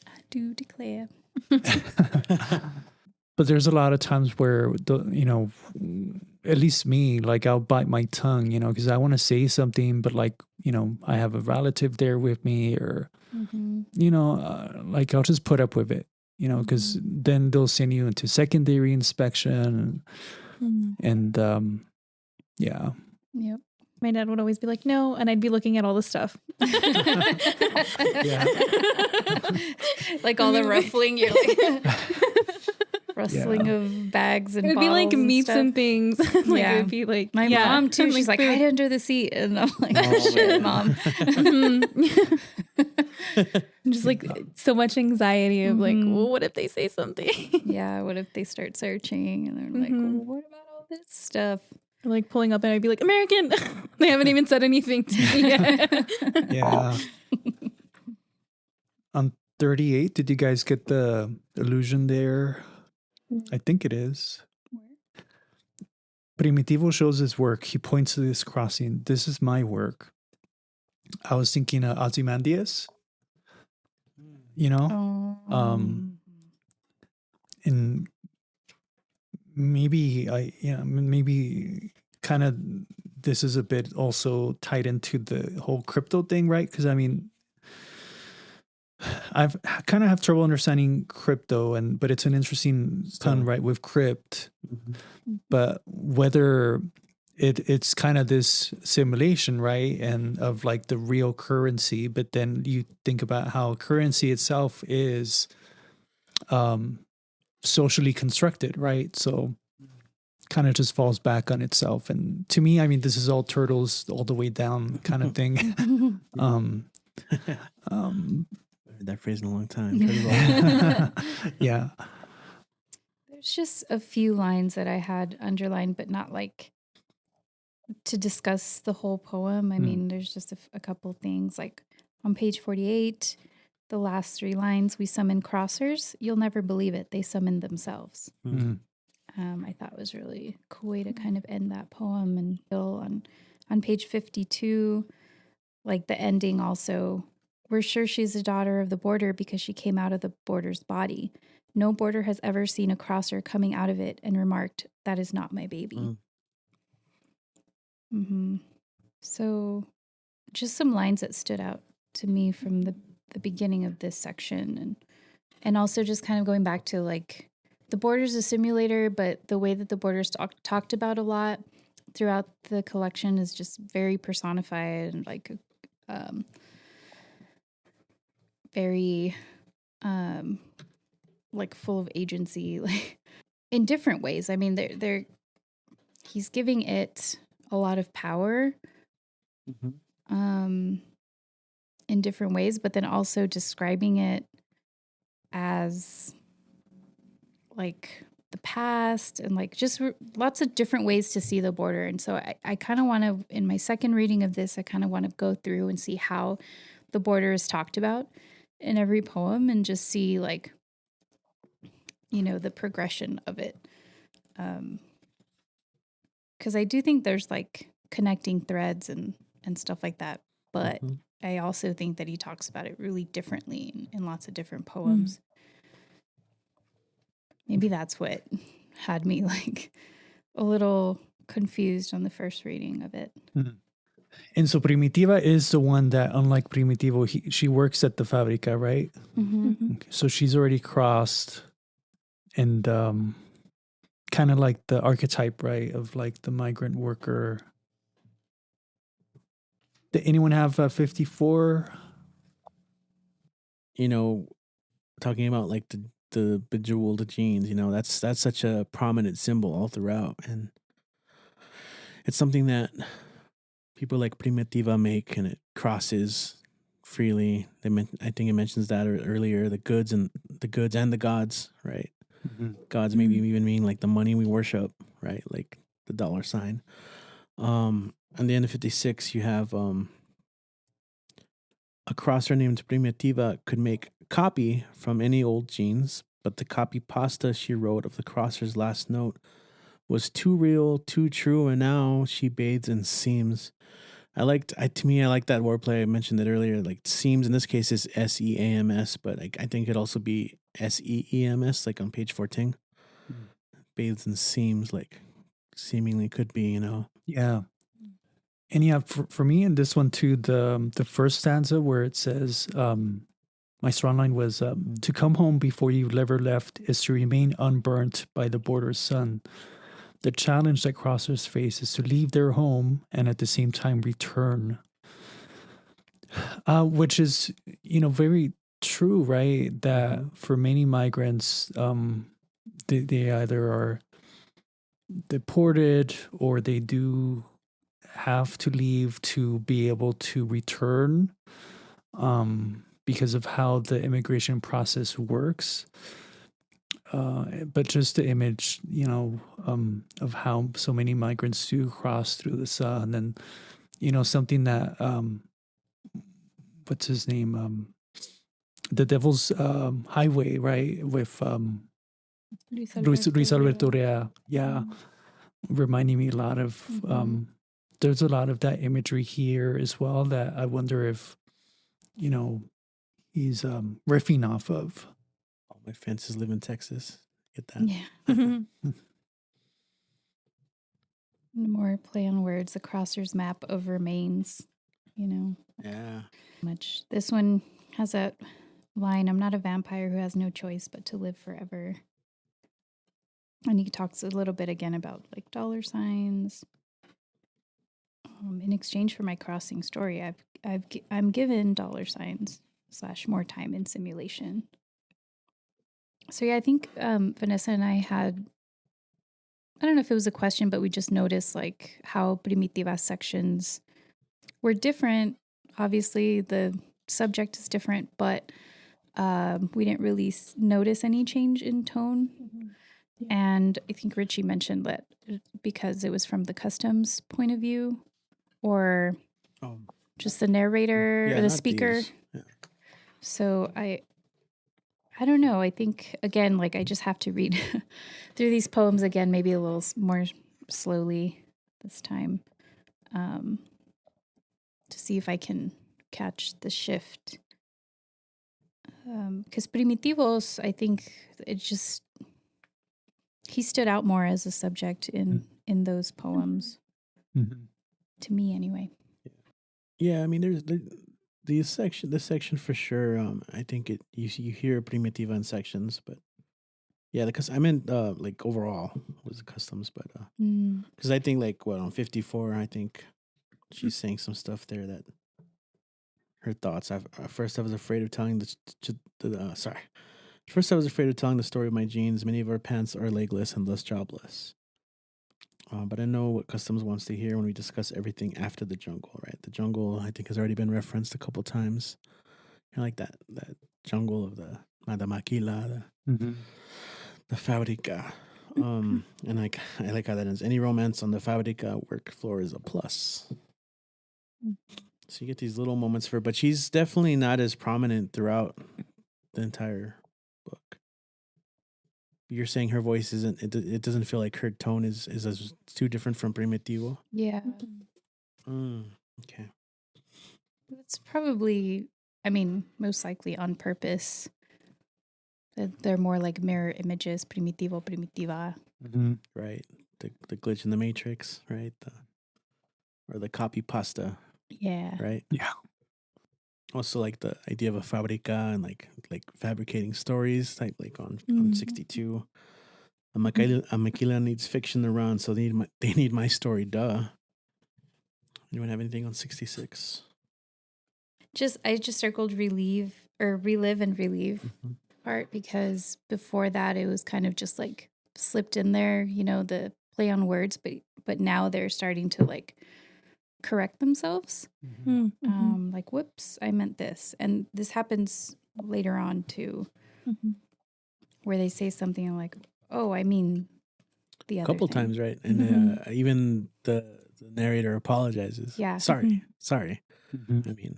I do declare. But there's a lot of times where, at least me, like I'll bite my tongue, because I want to say something, but like, I have a relative there with me or, like I'll just put up with it, because then they'll send you into secondary inspection and yeah. Yep. My dad would always be like, no, and I'd be looking at all the stuff. Yeah. Like all the ruffling, you're like rustling of bags and It'd be bottles like and meats stuff. and things. Like Yeah. it'd be like My mom too. and, She's like, food. hide under the seat, and I'm like, Oh, shit, man. mom. Just like so much anxiety of like, well, what if they say something? Yeah, what if they start searching and they're like, well, what about all this stuff? Like pulling up and I'd be like, American. They haven't even said anything to me yet. Yeah. On 38, did you guys get the illusion there? I think it is. Primitivo shows his work. He points to this crossing. This is my work. I was thinking of Ozymandias, and maybe kind of this is a bit also tied into the whole crypto thing, right? Because I mean, I've kind of have trouble understanding crypto, but it's an interesting pun, right, with crypt. But whether it's kind of this simulation, right, and of like the real currency, but then you think about how currency itself is socially constructed, right? So kind of just falls back on itself. And to me, I mean, this is all turtles all the way down kind of thing. Heard that phrase in a long time. Yeah. There's just a few lines that I had underlined, but not like to discuss the whole poem. I mean, there's just a couple things like on page 48, the last 3 lines, we summon crossers. You'll never believe it. They summon themselves. I thought was really a cool way to kind of end that poem. And Bill on page 52, like the ending also, we're sure she's a daughter of the border because she came out of the border's body. No border has ever seen a crosser coming out of it and remarked, that is not my baby. So just some lines that stood out to me from the beginning of this section. And also just kind of going back to like the border's a simulator, but the way that the border's talked about a lot throughout the collection is just very personified and like very like full of agency, like in different ways. I mean, he's giving it a lot of power in different ways, but then also describing it as like the past and like just lots of different ways to see the border. And so I kind of want to, in my second reading of this, I kind of want to go through and see how the border is talked about in every poem and just see like, the progression of it. Because I do think there's like connecting threads and stuff like that. But I also think that he talks about it really differently in lots of different poems. Maybe that's what had me like a little confused on the first reading of it. And so Primitiva is the one that, unlike Primitivo, she works at the fábrica, right? Okay. So she's already crossed and kind of like the archetype, right, of like the migrant worker. Did anyone have 54? Talking about like the bejeweled jeans, that's such a prominent symbol all throughout. And it's something that people like Primitiva make, and it crosses freely. I think it mentions that earlier, the goods and the gods, right? Gods maybe even mean like the money we worship, right? Like the dollar sign. on the end of 56, you have a crosser named Primitiva could make copy from any old genes, but the copy pasta she wrote of the crosser's last note was too real, too true, and now she bathes in seams. I like that wordplay. I mentioned it earlier. Like seams in this case is SEAMS, but I think it'd also be SEEMS, like on page 14. Bathes in seams, like seemingly could be, you know. Yeah. And yeah, for me in this one too, the first stanza where it says, my strong line was, to come home before you've ever left is to remain unburnt by the border's sun. The challenge that crossers face is to leave their home and at the same time return. Which is, very true, right? That for many migrants, they either are deported or they do have to leave to be able to return, because of how the immigration process works. But just the image, of how so many migrants do cross through the sun, and something that what's his name, the Devil's Highway, right, with Luis Alberto Rea, reminding me a lot of there's a lot of that imagery here as well that I wonder if he's riffing off of. All my fences live in Texas. Get that? Yeah. More play on words. The crosser's map of remains. Yeah. Much. This one has that line, I'm not a vampire who has no choice but to live forever. And he talks a little bit again about like $signs. In exchange for my crossing story, I'm given $signs / more time in simulation. So yeah, I think Vanessa and I had, I don't know if it was a question, but we just noticed like how Primitiva sections were different. Obviously, the subject is different, but we didn't really notice any change in tone. Mm-hmm. Yeah. And I think Richie mentioned that because it was from the customs point of view, or just the narrator or the speaker. Yeah. So I don't know. I think, again, like I just have to read through these poems again, maybe a little more slowly this time, to see if I can catch the shift. Because Primitivos, I think he stood out more as a subject in those poems. Mm-hmm. To me, anyway. Yeah, I mean, there's this section for sure. I think you hear Primitiva in sections, but yeah, because I meant like overall was the customs, but because I think like on 54, I think she's saying some stuff there that her thoughts. First I was afraid of telling First I was afraid of telling the story of my genes. Many of our pants are legless and thus jobless. But I know what customs wants to hear when we discuss everything after the jungle, right? The jungle, I think, has already been referenced a couple times. Like that jungle of the Madamaquila, the Fabrica. And I like how that ends. Any romance on the Fabrica work floor is a plus. So you get these little moments but she's definitely not as prominent throughout the entire book. You're saying her voice isn't. It doesn't feel like her tone is as too different from Primitivo. Yeah. Okay. It's probably, most likely on purpose. They're more like mirror images. Primitivo, primitiva. Mm-hmm. Right. The glitch in the matrix. Right. Or the copy pasta. Yeah. Right. Yeah. Also, like the idea of a fabrica and like fabricating stories, type like on 62. A maquila needs fiction to run, so they need my story. Duh. Anyone have anything on 66? I just circled relive and relieve part, because before that it was kind of just like slipped in there, the play on words, but now they're starting to like correct themselves. Like, whoops, I meant this. And this happens later on too, where they say something like, oh, I mean the other couple thing. times, right? And even the The narrator apologizes. Yeah. Sorry. I mean,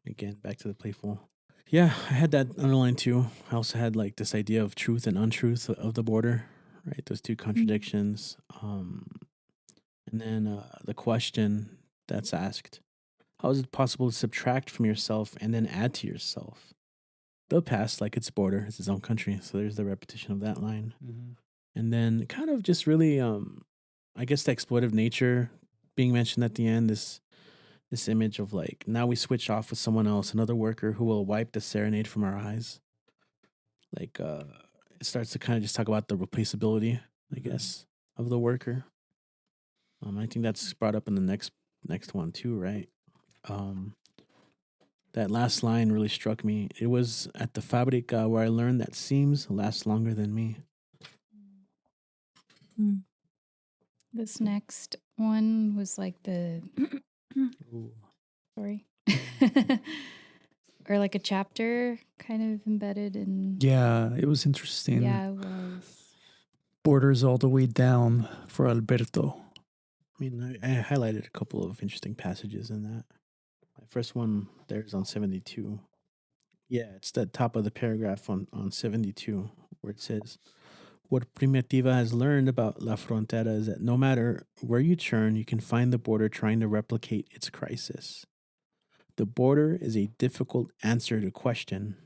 again, back to the playful. Yeah, I had that underlined too. I also had like this idea of truth and untruth of the border, right? Those two contradictions. And then the question that's asked: how is it possible to subtract from yourself and then add to yourself? The past, like its border, is its own country. So there's the repetition of that line. And then kind of just really, I guess, the exploitive nature being mentioned at the end. This image of like, now we switch off with someone else, another worker who will wipe the serenade from our eyes. Like, it starts to kind of just talk about the replaceability, I guess, of the worker. I think that's brought up in the next one too, right? That last line really struck me. It was at the Fabrica where I learned that seams last longer than me. This next one was like the sorry. Or like a chapter kind of embedded in. Yeah, it was interesting. Yeah, it was. Borders all the way down for Alberto. I mean, I highlighted a couple of interesting passages in that. My first one there is on 72. Yeah, it's the top of the paragraph on 72 where it says, what Primitiva has learned about La Frontera is that no matter where you turn, you can find the border trying to replicate its crisis. The border is a difficult answer to question.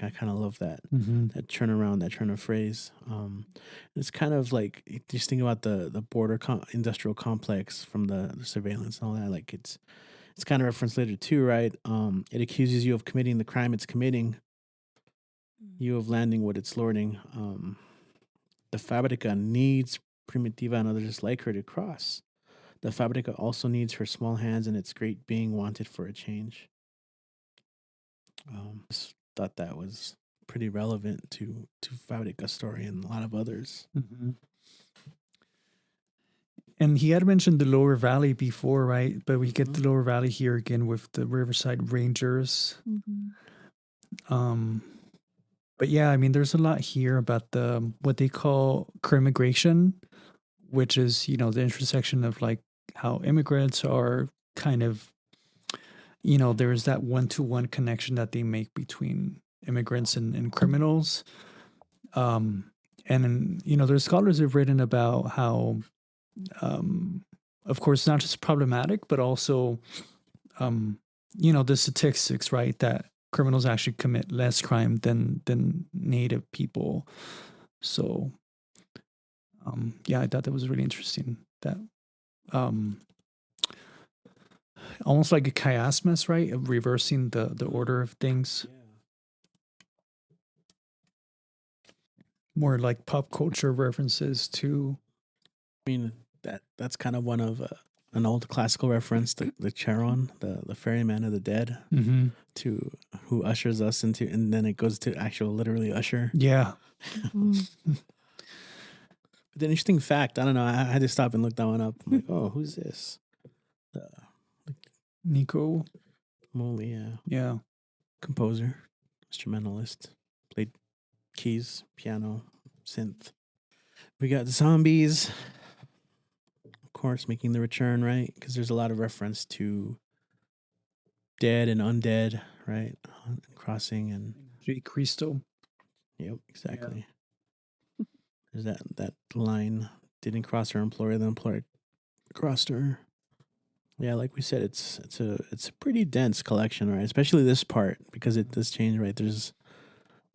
I kind of love that that turnaround, that turn of phrase. It's kind of like, just think about the border industrial complex from the surveillance and all that. Like it's kind of referenced later too, right? It accuses you of committing the crime it's committing, you of landing what it's lording. The Fabrica needs Primitiva and others like her to cross. The Fabrica also needs her small hands and its great being wanted for a change. Just thought that was pretty relevant to Fabrica's story and a lot of others. And he had mentioned the Lower Valley before, right? But we get the Lower Valley here again with the Riverside Rangers. But yeah, I mean, there's a lot here about the what they call crimmigration, which is, you know, the intersection of like how immigrants are kind of, you know, there's that one-to-one connection that they make between immigrants and criminals. And, you know, there's scholars who've written about how, of course, not just problematic, but also, you know, the statistics, right, that criminals actually commit less crime than native people. So, yeah, I thought that was really interesting. That, almost like a chiasmus, right, of reversing the order of things. More like pop culture references to. I mean, that's kind of one of an old classical reference, the Charon, the ferryman of the dead, to who ushers us into, and then it goes to actual literally usher. Yeah. But the interesting fact, I don't know, I had to stop and look that one up. I'm like, oh, who's this? Nico Molly, yeah. Yeah. Composer, instrumentalist, played keys, piano, synth. We got zombies, of course, making the return, right? Because there's a lot of reference to dead and undead, right? Crossing and J. Cristo. Yep, exactly. Yeah. There's that line, didn't cross her employer, the employer crossed her. Yeah, like we said, it's a pretty dense collection, right? Especially this part, because it does change, right? There's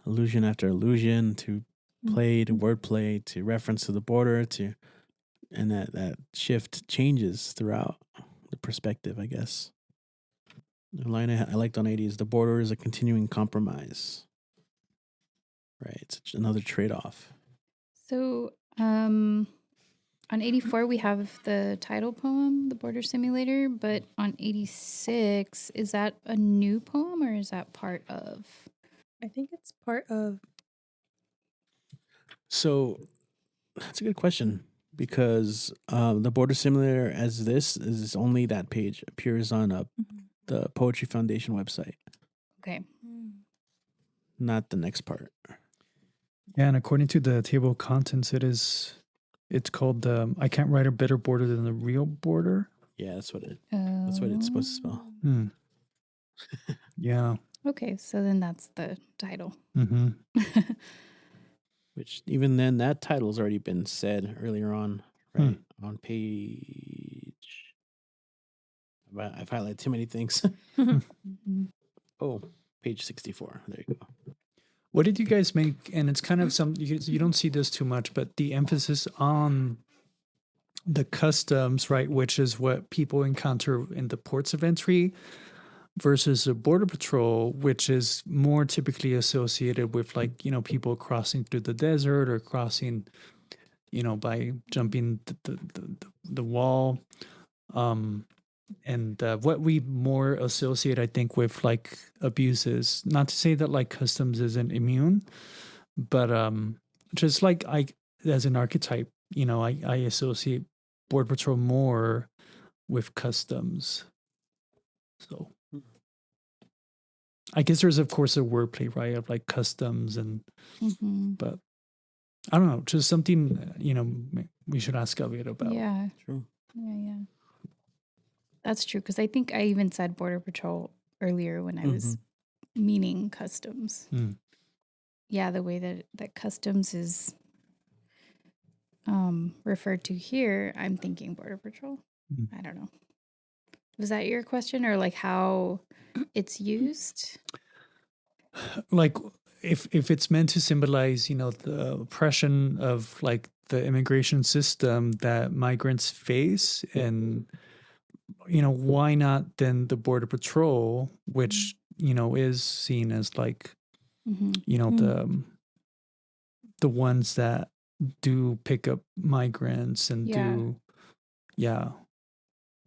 allusion after allusion to play, to wordplay, to reference to the border, and that shift changes throughout the perspective, I guess. The line I liked on 80 is, the border is a continuing compromise, right? It's another trade-off. So, on 84, we have the title poem, The Border Simulator, but on 86, is that a new poem or is that part of? I think it's part of. So that's a good question, because the Border Simulator as this is only that page, appears on the Poetry Foundation website. Okay. Not the next part. Yeah, and according to the table of contents, it is It's called I Can't Write a Better Border Than the Real Border. Yeah, that's what it's supposed to spell. Hmm. Yeah. Okay, so then that's the title. Mm-hmm. Which even then, that title's already been said earlier on, right? On page. I've highlighted too many things. Mhm. Oh, page 64. There you go. What did you guys make? And it's kind of you don't see this too much, but the emphasis on the customs, right, which is what people encounter in the ports of entry, versus the border patrol, which is more typically associated with like, you know, people crossing through the desert or crossing, you know, by jumping the wall. And what we more associate, I think, with like abuses, not to say that like customs isn't immune, but just like I, as an archetype, you know, I associate border patrol more with customs. So I guess there's of course a wordplay, right, of like customs and, Mhm. but I don't know, just something, you know, we should ask Gabriel about. Yeah. True. Yeah. That's true, because I think I even said Border Patrol earlier when I was meaning customs. Mm. Yeah, the way that customs is referred to here, I'm thinking Border Patrol. Mm. I don't know. Was that your question, or like how it's used? Like if it's meant to symbolize, you know, the oppression of like the immigration system that migrants face, and you know, why not then the border patrol, which you know is seen as like, you know, the ones that do pick up migrants and do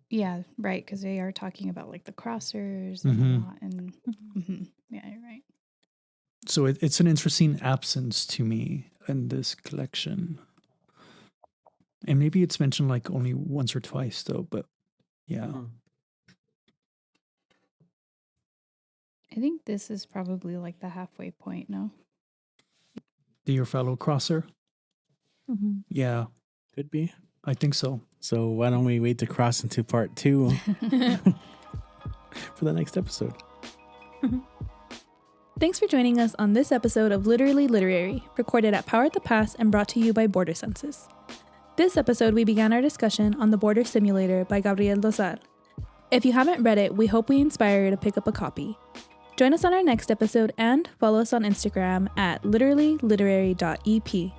Yeah, right, because they are talking about like the crossers and whatnot, and yeah, you're right. So it's an interesting absence to me in this collection. And maybe it's mentioned like only once or twice though, but yeah. I think this is probably like the halfway point, no? Dear fellow crosser. Yeah, Could be. I think so. So why don't we wait to cross into part 2 for the next episode? Thanks for joining us on this episode of Literally Literary, recorded at Power at the Pass and brought to you by Border Census. This episode, we began our discussion on The Border Simulator by Gabriel Dozal. If you haven't read it, we hope we inspire you to pick up a copy. Join us on our next episode and follow us on Instagram at literallyliterary.ep.